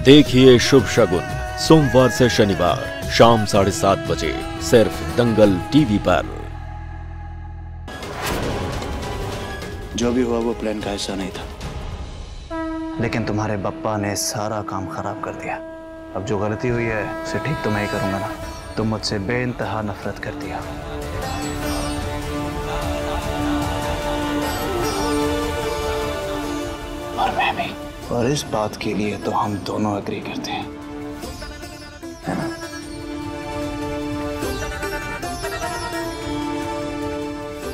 देखिए शुभ शगुन सोमवार से शनिवार शाम 7:30 बजे सिर्फ दंगल टीवी पर। जो भी हुआ वो प्लान का हिस्सा नहीं था, लेकिन तुम्हारे बप्पा ने सारा काम खराब कर दिया। अब जो गलती हुई है उसे ठीक तो मैं ही करूंगा ना। तुम मुझसे बेइंतहा नफरत करती हो और मैं भी, और इस बात के लिए तो हम दोनों एग्री करते हैं, है ना?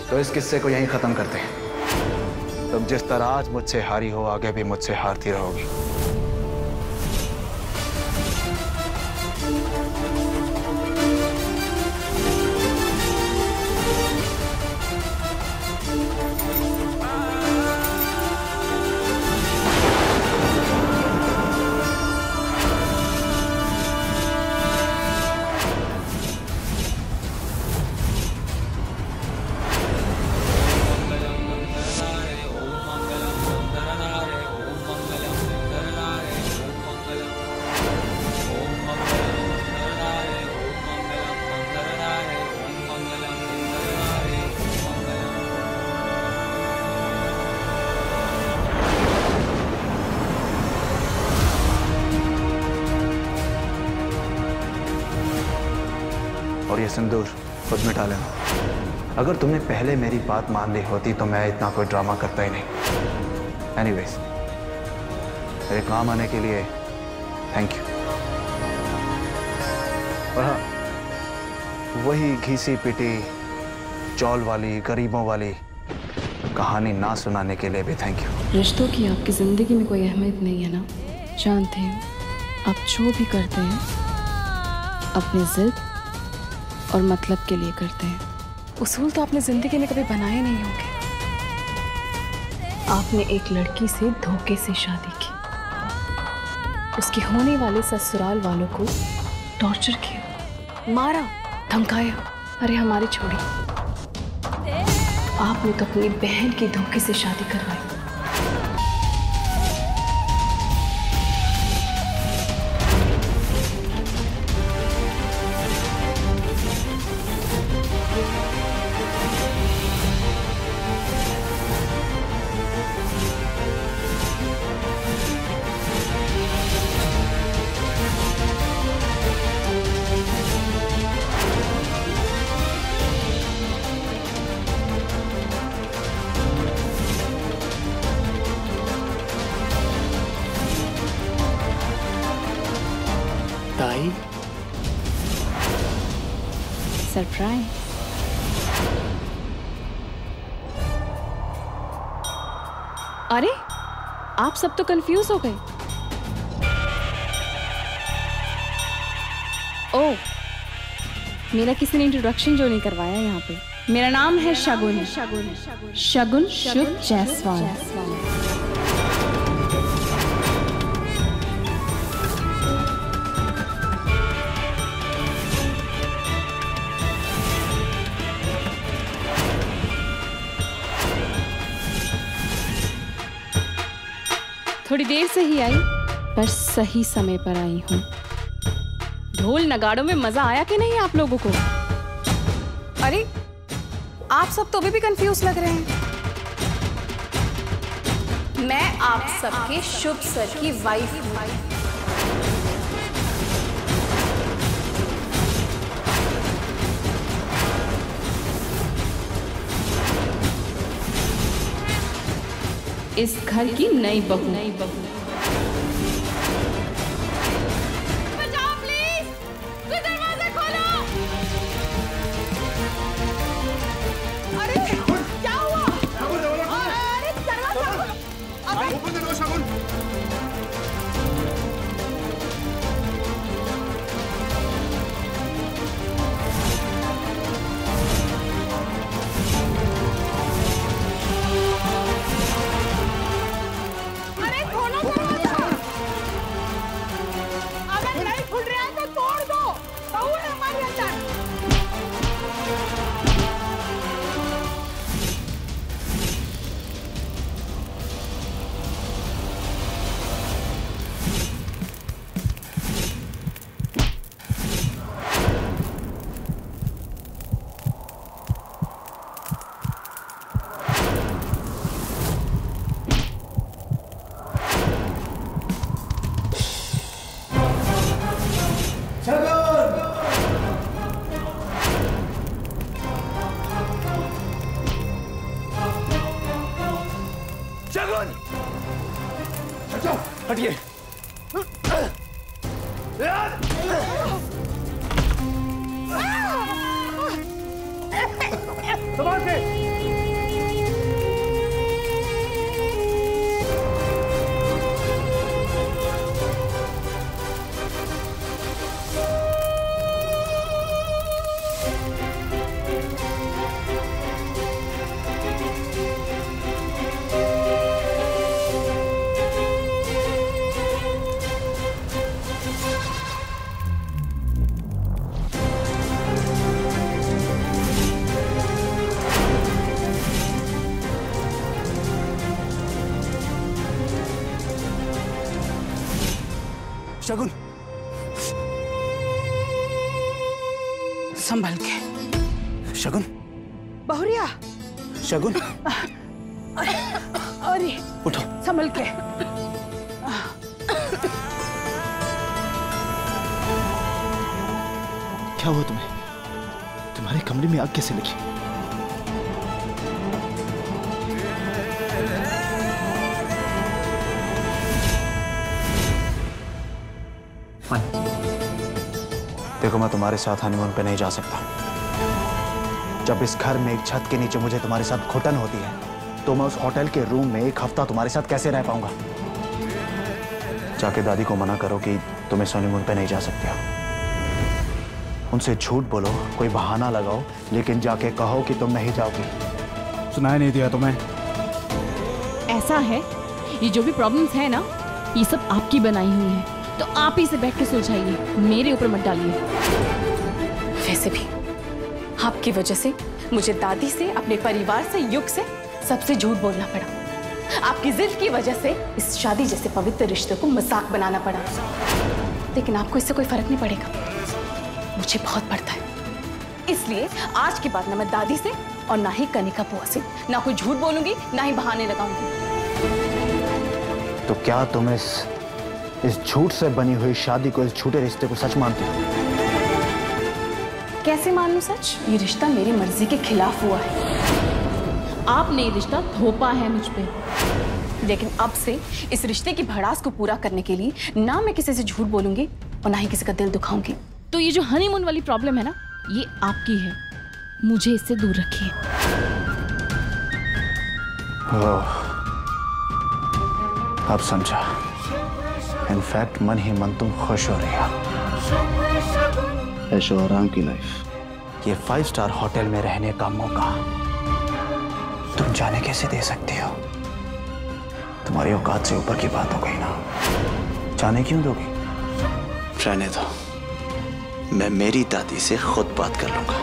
तो इस किस्से को यहीं खत्म करते हैं। तुम जिस तरह आज मुझसे हारी हो, आगे भी मुझसे हारती रहोगी। और ये सिंदूर खुद मिटा लेना। अगर तुमने पहले मेरी बात मान ली होती तो मैं इतना कोई ड्रामा करता ही नहीं। एनीवेज, मेरे काम आने के लिए थैंक यू। और हाँ, वही घिसी पिटी चौल वाली गरीबों वाली कहानी ना सुनाने के लिए भी थैंक यू। रिश्तों की आपकी जिंदगी में कोई अहमियत नहीं है ना? जानते हैं आप जो भी करते हैं अपनी जिद और मतलब के लिए करते हैं। उसूल तो आपने जिंदगी में कभी बनाए नहीं होंगे। आपने एक लड़की से धोखे से शादी की, उसकी होने वाले ससुराल वालों को टॉर्चर किया, मारा, धमकाया। अरे हमारी छोड़ी, आपने तो अपनी बहन की धोखे से शादी करवाई। ताई, सरप्राइज। अरे आप सब तो कंफ्यूज हो गए। ओह, मेरा किसी ने इंट्रोडक्शन जो नहीं करवाया यहाँ पे। मेरा नाम है शगुन, शगुन शुभ जायसवाल। थोड़ी देर से ही आई, पर सही समय पर आई हूँ। ढोल नगाड़ों में मजा आया कि नहीं आप लोगों को? अरे आप सब तो अभी भी कंफ्यूज लग रहे हैं। मैं आप सबके शुभ सर की वाइफ हूँ। इस घर की नई बहू। बचाओ प्लीज, कोई दरवाजा खोलो। अरे क्या हुआ? अरे दरवाजा खोलो। अबे ऊपर से दो शगुन। अरे खोलो। हटिए। शगुन, संभल के। शगुन, बहुरिया। शगुन, अरे उठो। संभल के। क्या हुआ तुम्हें? तुम्हारे कमरे में आग कैसे लगी? देखो, मैं तुम्हारे साथ हनीमून पे नहीं जा सकता। जब इस घर में एक छत के नीचे मुझे तुम्हारे साथ घुटन होती है, तो मैं उस होटल के रूम में एक हफ्ता तुम्हारे साथ कैसे रह पाऊंगा? जाके दादी को मना करो कि तुम इस हनीमून पे नहीं जा सकते हो। उनसे झूठ बोलो, कोई बहाना लगाओ, लेकिन जाके कहो कि तुम नहीं जाओगी। सुनाई नहीं दिया तुम्हें? ऐसा है, ये जो भी प्रॉब्लम्स है ना, ये सब आपकी बनाई हुई है, तो आप ही से बैठ के सुलझाइए, मेरे ऊपर मत डालिए। वैसे भी आपकी वजह से मुझे दादी से, अपने परिवार से, युग से, सबसे झूठ बोलना पड़ा। आपकी जिद की वजह से इस शादी जैसे पवित्र रिश्ते को मजाक बनाना पड़ा। लेकिन आपको इससे कोई फर्क नहीं पड़ेगा, मुझे बहुत पड़ता है। इसलिए आज के बाद ना मैं दादी से और ना ही कनिका बुआ से ना कोई झूठ बोलूंगी, ना ही बहाने लगाऊंगी। तो क्या तुम इस झूठ से बनी हुई शादी को, इस झूठे रिश्ते को सच मानती हो? कैसे मान लूं सच? ये रिश्ता मेरी मर्जी के खिलाफ हुआ है। आपने ये रिश्ता थोपा है मुझ पे। लेकिन अब से इस रिश्ते की भड़ास को पूरा करने के लिए ना मैं किसी से झूठ बोलूंगी और ना ही किसी का दिल दुखाऊंगी। तो ये जो हनीमून वाली प्रॉब्लम है ना, ये आपकी है, मुझे इससे दूर रखिए। अब समझा। इनफैक्ट मन ही मन तुम खुश हो रही हो। ऐशो आराम की लाइफ, ये 5 स्टार होटल में रहने का मौका तुम जाने कैसे दे सकती हो? तुम्हारी औकात से ऊपर की बात हो गई ना, जाने क्यों दोगी? रहने दो, मैं मेरी दादी से खुद बात कर लूंगा।